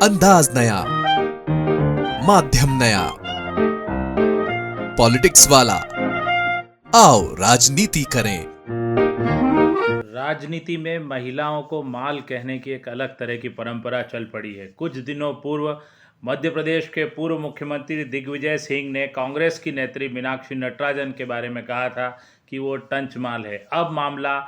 अंदाज नया, माध्यम नया, पॉलिटिक्स वाला। आओ राजनीति करें। राजनीति में महिलाओं को माल कहने की एक अलग तरह की परंपरा चल पड़ी है। कुछ दिनों पूर्व मध्य प्रदेश के पूर्व मुख्यमंत्री दिग्विजय सिंह ने कांग्रेस की नेत्री मीनाक्षी नटराजन के बारे में कहा था कि वो टंच माल है। अब मामला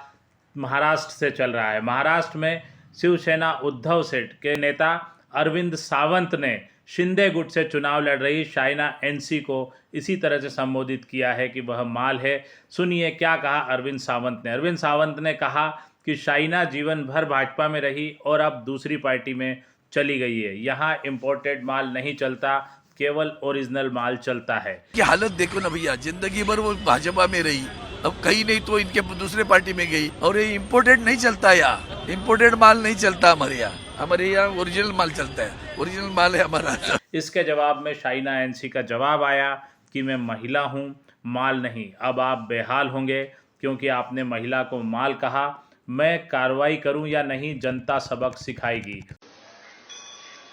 महाराष्ट्र से चल रहा है। महाराष्ट्र में शिवसेना उद्धव सेठ के नेता अरविंद सावंत ने शिंदे गुट से चुनाव लड़ रही शाइना एनसी को इसी तरह से संबोधित किया है कि वह माल है। सुनिए क्या कहा अरविंद सावंत ने। अरविंद सावंत ने कहा कि शाइना जीवन भर भाजपा में रही और अब दूसरी पार्टी में चली गई है। यहाँ इम्पोर्टेड माल नहीं चलता, केवल ओरिजिनल माल चलता है। की हालत देखो ना भैया, जिंदगी भर वो भाजपा में रही, अब कहीं नहीं तो इनके दूसरे पार्टी में गई। और ये इम्पोर्टेड नहीं चलता, यहाँ इम्पोर्टेड माल नहीं चलता। हमारे यहाँ ओरिजिनल माल चलता है, ओरिजिनल माल है हमारा। इसके जवाब में शाइना एनसी का जवाब आया कि मैं महिला हूँ, माल नहीं। अब आप बेहाल होंगे क्योंकि आपने महिला को माल कहा। मैं कार्रवाई करूं या नहीं, जनता सबक सिखाएगी।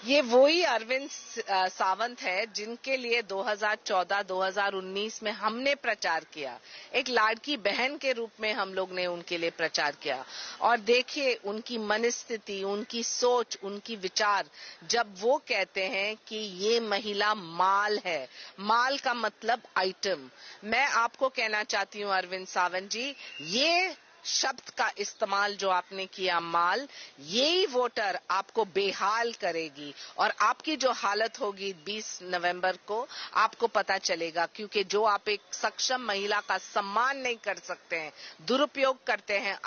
ये वही अरविंद सावंत है जिनके लिए 2014-2019 में हमने प्रचार किया। एक लाड़की बहन के रूप में हम लोग ने उनके लिए प्रचार किया। और देखिए उनकी मनस्थिति, उनकी सोच, उनकी विचार, जब वो कहते हैं कि ये महिला माल है। माल का मतलब आइटम। मैं आपको कहना चाहती हूँ अरविंद सावंत जी, ये शब्द का इस्तेमाल जो आपने किया माल, यही वोटर आपको बेहाल करेगी और आपकी जो हालत होगी 20 नवंबर को आपको पता चलेगा। क्योंकि जो आप एक सक्षम महिला का सम्मान नहीं कर सकते हैं, दुरुपयोग करते हैं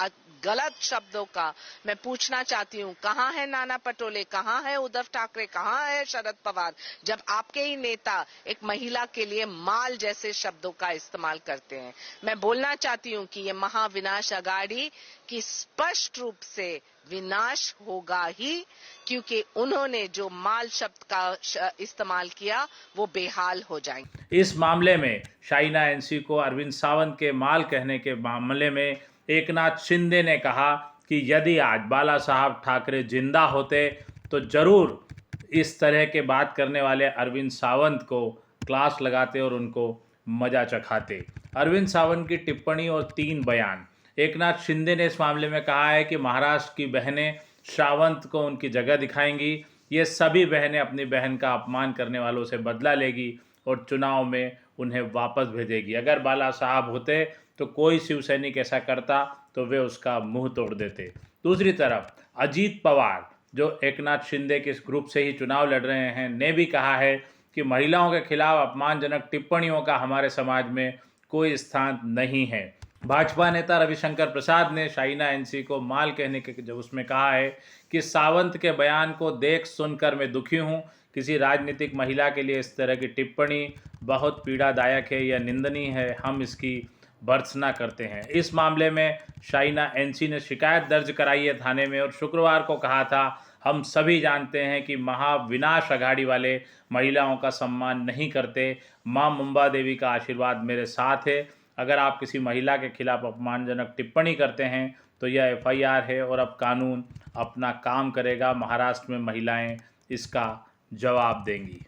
गलत शब्दों का। मैं पूछना चाहती हूँ, कहाँ है नाना पटोले, कहाँ है उद्धव ठाकरे, कहाँ है शरद पवार, जब आपके ही नेता एक महिला के लिए माल जैसे शब्दों का इस्तेमाल करते हैं। मैं बोलना चाहती हूँ कि ये महाविनाश अगाड़ी की स्पष्ट रूप से विनाश होगा ही, क्योंकि उन्होंने जो माल शब्द का इस्तेमाल किया वो बेहाल हो जाएंगे। इस मामले में शाइना एनसी को अरविंद सावंत के माल कहने के मामले में एकनाथ शिंदे ने कहा कि यदि आज बाला साहब ठाकरे जिंदा होते तो जरूर इस तरह के बात करने वाले अरविंद सावंत को क्लास लगाते और उनको मजा चखाते। अरविंद सावंत की टिप्पणी और 3 बयान। एकनाथ शिंदे ने इस मामले में कहा है कि महाराष्ट्र की बहनें सावंत को उनकी जगह दिखाएंगी। ये सभी बहनें अपनी बहन का अपमान करने वालों से बदला लेगी और चुनाव में उन्हें वापस भेजेगी। अगर बाला साहब होते तो कोई शिवसैनिक ऐसा करता तो वे उसका मुंह तोड़ देते। दूसरी तरफ अजीत पवार, जो एकनाथ शिंदे के ग्रुप से ही चुनाव लड़ रहे हैं, ने भी कहा है कि महिलाओं के खिलाफ अपमानजनक टिप्पणियों का हमारे समाज में कोई स्थान नहीं है। भाजपा नेता रविशंकर प्रसाद ने शाइना एनसी को माल कहने के जब उसमें कहा है कि सावंत के बयान को देख सुनकर मैं दुखी हूँ। किसी राजनीतिक महिला के लिए इस तरह की टिप्पणी बहुत पीड़ादायक है या निंदनीय है। हम इसकी भर्त्सना करते हैं। इस मामले में शाइना एनसी ने शिकायत दर्ज कराई है थाने में और शुक्रवार को कहा था, हम सभी जानते हैं कि महाविनाश अघाड़ी वाले महिलाओं का सम्मान नहीं करते। माँ मुंबा देवी का आशीर्वाद मेरे साथ है। अगर आप किसी महिला के खिलाफ अपमानजनक टिप्पणी करते हैं तो यह एफआईआर है और अब कानून अपना काम करेगा। महाराष्ट्र में महिलाएं इसका जवाब देंगी।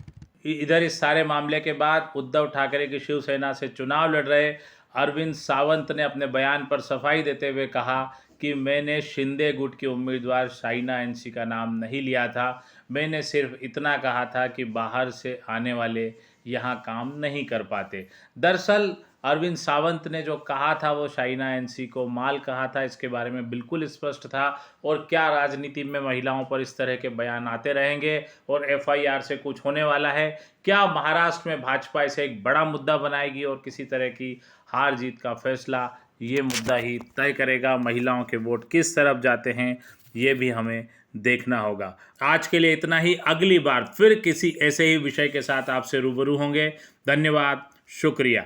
इधर इस सारे मामले के बाद उद्धव ठाकरे की शिवसेना से चुनाव लड़ रहे अरविंद सावंत ने अपने बयान पर सफाई देते हुए कहा कि मैंने शिंदे गुट की उम्मीदवार शाइना एनसी का नाम नहीं लिया था। मैंने सिर्फ इतना कहा था कि बाहर से आने वाले यहाँ काम नहीं कर पाते। दरअसल अरविंद सावंत ने जो कहा था वो शाइना एनसी को माल कहा था, इसके बारे में बिल्कुल स्पष्ट था। और क्या राजनीति में महिलाओं पर इस तरह के बयान आते रहेंगे और एफआईआर से कुछ होने वाला है? क्या महाराष्ट्र में भाजपा इसे एक बड़ा मुद्दा बनाएगी और किसी तरह की हार जीत का फैसला ये मुद्दा ही तय करेगा? महिलाओं के वोट किस तरफ जाते हैं ये भी हमें देखना होगा। आज के लिए इतना ही। अगली बार फिर किसी ऐसे ही विषय के साथ आपसे रूबरू होंगे। धन्यवाद, शुक्रिया।